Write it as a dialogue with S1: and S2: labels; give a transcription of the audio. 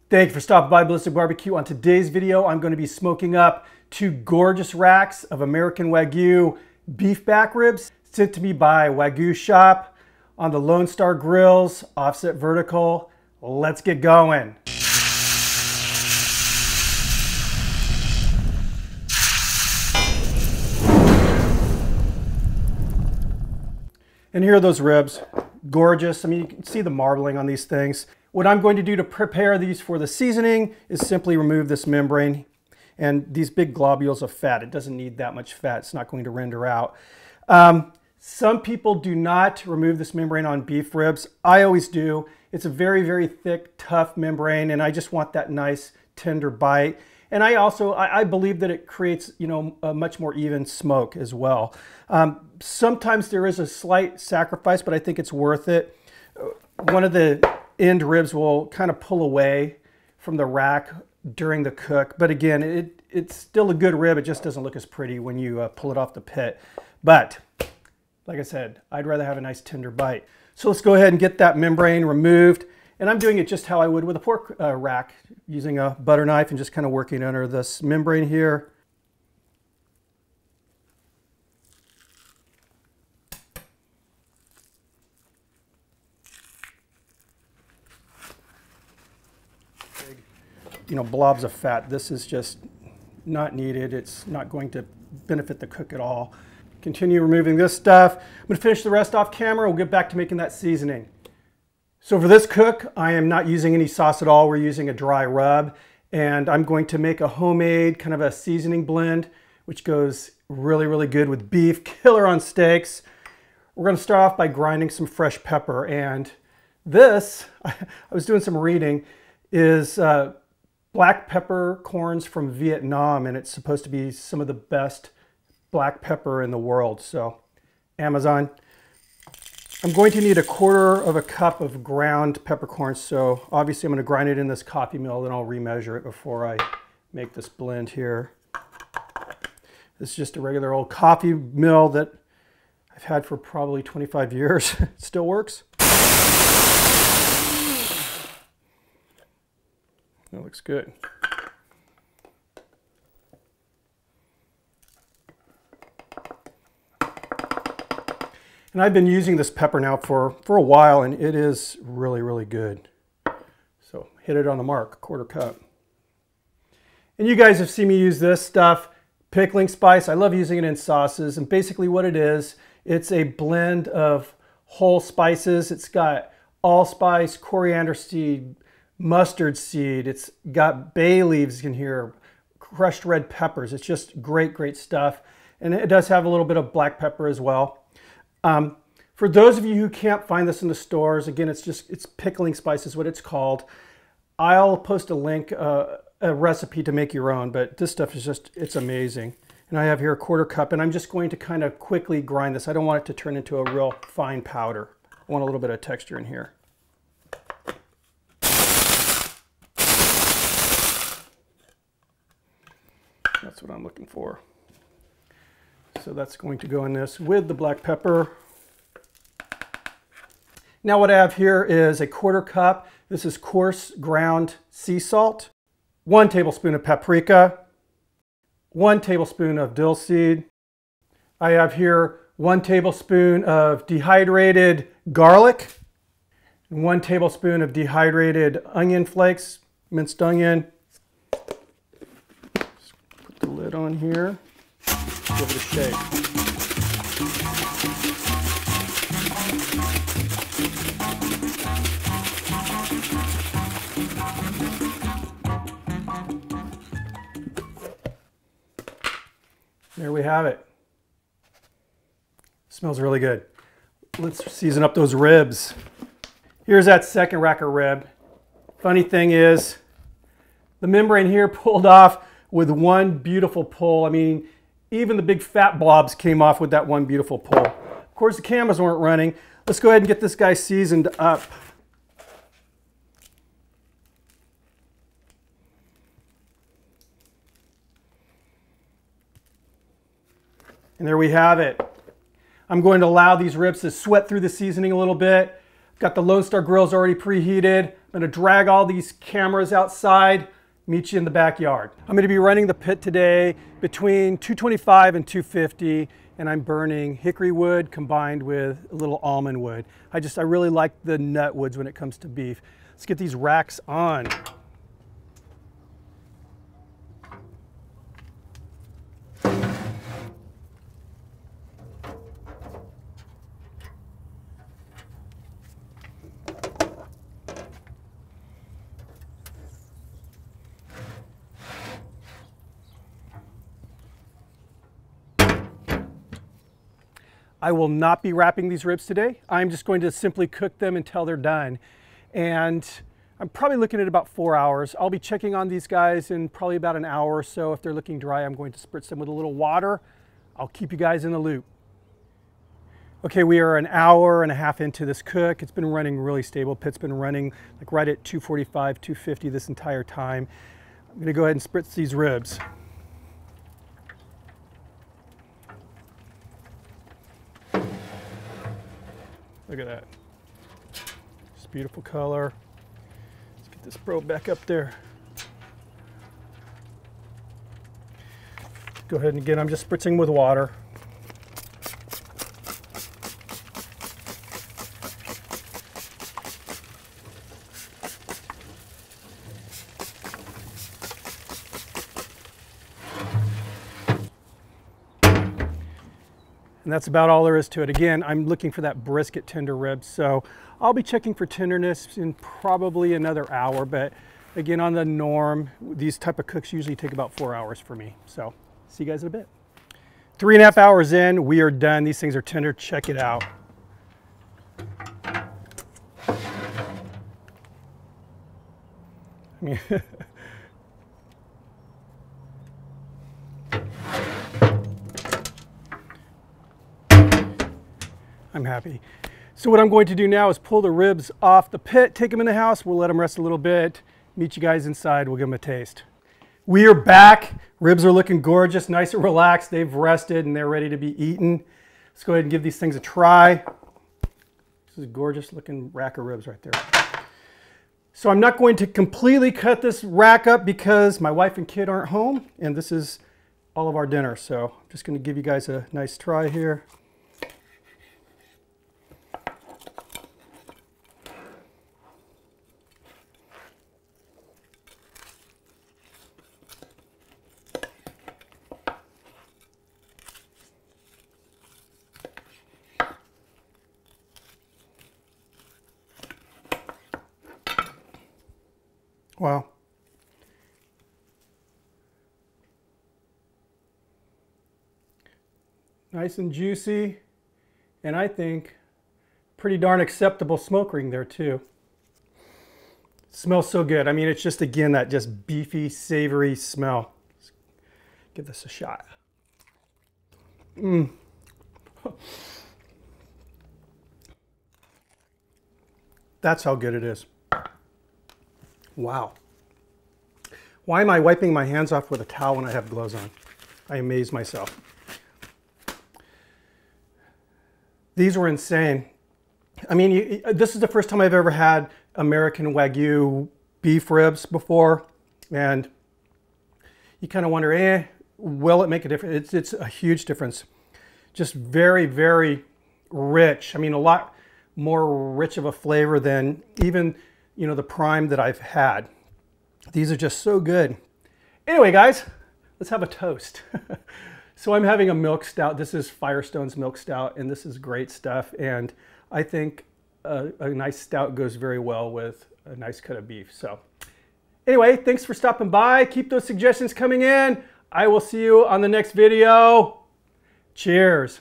S1: Thank you for stopping by Ballistic BBQ. On today's video, I'm going to be smoking up 2 gorgeous racks of American Wagyu beef back ribs sent to me by Wagyu Shop on the Lone Star Grillz offset vertical. Let's get going. And here are those ribs. Gorgeous. I mean, you can see the marbling on these things. What I'm going to do to prepare these for the seasoning is simply remove this membrane and these big globules of fat. It doesn't need that much fat. It's not going to render out. Some people do not remove this membrane on beef ribs. I always do. It's a very, very thick, tough membrane, and I just want that nice, tender bite. And I believe that it creates, a much more even smoke as well. Sometimes there is a slight sacrifice, but I think it's worth it. One of the end ribs will kind of pull away from the rack during the cook. But again, it's still a good rib. It just doesn't look as pretty when you pull it off the pit. But like I said, I'd rather have a nice tender bite. So let's go ahead and get that membrane removed. And I'm doing it just how I would with a pork rack, using a butter knife and just kind of working under this membrane here. Blobs of fat. This is just not needed. It's not going to benefit the cook at all. Continue removing this stuff. I'm going to finish the rest off camera. We'll get back to making that seasoning. So for this cook, I am not using any sauce at all. We're using a dry rub, and I'm going to make a homemade kind of a seasoning blend, which goes really, really good with beef, killer on steaks. We're going to start off by grinding some fresh pepper, and this, I was doing some reading, is black peppercorns from Vietnam, and it's supposed to be some of the best black pepper in the world. So Amazon. I'm going to need 1/4 cup of ground peppercorns. So obviously I'm going to grind it in this coffee mill, then I'll remeasure it before I make this blend here. This is just a regular old coffee mill that I've had for probably 25 years. It still works. That looks good. And I've been using this pepper now for a while, and it is really, really good. So hit it on the mark, 1/4 cup. And you guys have seen me use this stuff, pickling spice. I love using it in sauces, and basically what it is, it's a blend of whole spices. It's got allspice, coriander seed, mustard seed. It's got bay leaves in here, crushed red peppers. It's just great, great stuff. And it does have a little bit of black pepper as well. For those of you who can't find this in the stores, again, it's pickling spice is what it's called. I'll post a link, a recipe to make your own, but this stuff is it's amazing. And I have here 1/4 cup, and I'm just going to kind of quickly grind this. I don't want it to turn into a real fine powder. I want a little bit of texture in here. That's what I'm looking for. So that's going to go in this with the black pepper. Now what I have here is 1/4 cup. This is coarse ground sea salt, 1 tablespoon of paprika, 1 tablespoon of dill seed. I have here 1 tablespoon of dehydrated garlic, and 1 tablespoon of dehydrated onion flakes, minced onion. Just put the lid on here. Give it a shake. There we have it. Smells really good. Let's season up those ribs. Here's that second rack of rib. Funny thing is, the membrane here pulled off with one beautiful pull. I mean, even the big fat blobs came off with that one beautiful pull. Of course, the cameras weren't running. Let's go ahead and get this guy seasoned up. And there we have it. I'm going to allow these ribs to sweat through the seasoning a little bit. Got the Lone Star Grillz already preheated. I'm gonna drag all these cameras outside, meet you in the backyard. I'm gonna be running the pit today between 225 and 250, and I'm burning hickory wood combined with a little almond wood. I really like the nut woods when it comes to beef. Let's get these racks on. I will not be wrapping these ribs today. I'm just going to simply cook them until they're done. And I'm probably looking at about 4 hours. I'll be checking on these guys in probably about an hour or so. If they're looking dry, I'm going to spritz them with a little water. I'll keep you guys in the loop. Okay, we are an hour and a half into this cook. It's been running really stable. Pit's been running like right at 245, 250 this entire time. I'm gonna go ahead and spritz these ribs. Look at that. Just beautiful color. Let's get this probe back up there. Go ahead and again, I'm just spritzing with water. And that's about all there is to it. Again, I'm looking for that brisket tender ribs, so I'll be checking for tenderness in probably another hour, but again, on the norm, these type of cooks usually take about 4 hours for me. So see you guys in a bit. 3.5 hours in, we are done. These things are tender. Check it out. I mean, I'm happy. So what I'm going to do now is pull the ribs off the pit, take them in the house. We'll let them rest a little bit. Meet you guys inside. We'll give them a taste. We are back. Ribs are looking gorgeous, nice and relaxed. They've rested and they're ready to be eaten. Let's go ahead and give these things a try. This is a gorgeous looking rack of ribs right there. So I'm not going to completely cut this rack up because my wife and kid aren't home and this is all of our dinner. So I'm just going to give you guys a nice try here. Wow. Nice and juicy, and I think pretty darn acceptable smoke ring there too. Smells so good. I mean, it's just, again, that just beefy, savory smell. Let's give this a shot. That's how good it is. Wow. Why am I wiping my hands off with a towel when I have gloves on? I amaze myself. These were insane. I mean, this is the first time I've ever had American Wagyu beef ribs before, and you kind of wonder, will it make a difference? It's a huge difference. Just very, very rich. I mean, a lot more rich of a flavor than even, you know, the prime that I've had. These are just so good. Anyway, guys, let's have a toast. So I'm having a milk stout. This is Firestone's milk stout, and this is great stuff. And I think a nice stout goes very well with a nice cut of beef. So anyway, thanks for stopping by. Keep those suggestions coming in. I will see you on the next video. Cheers.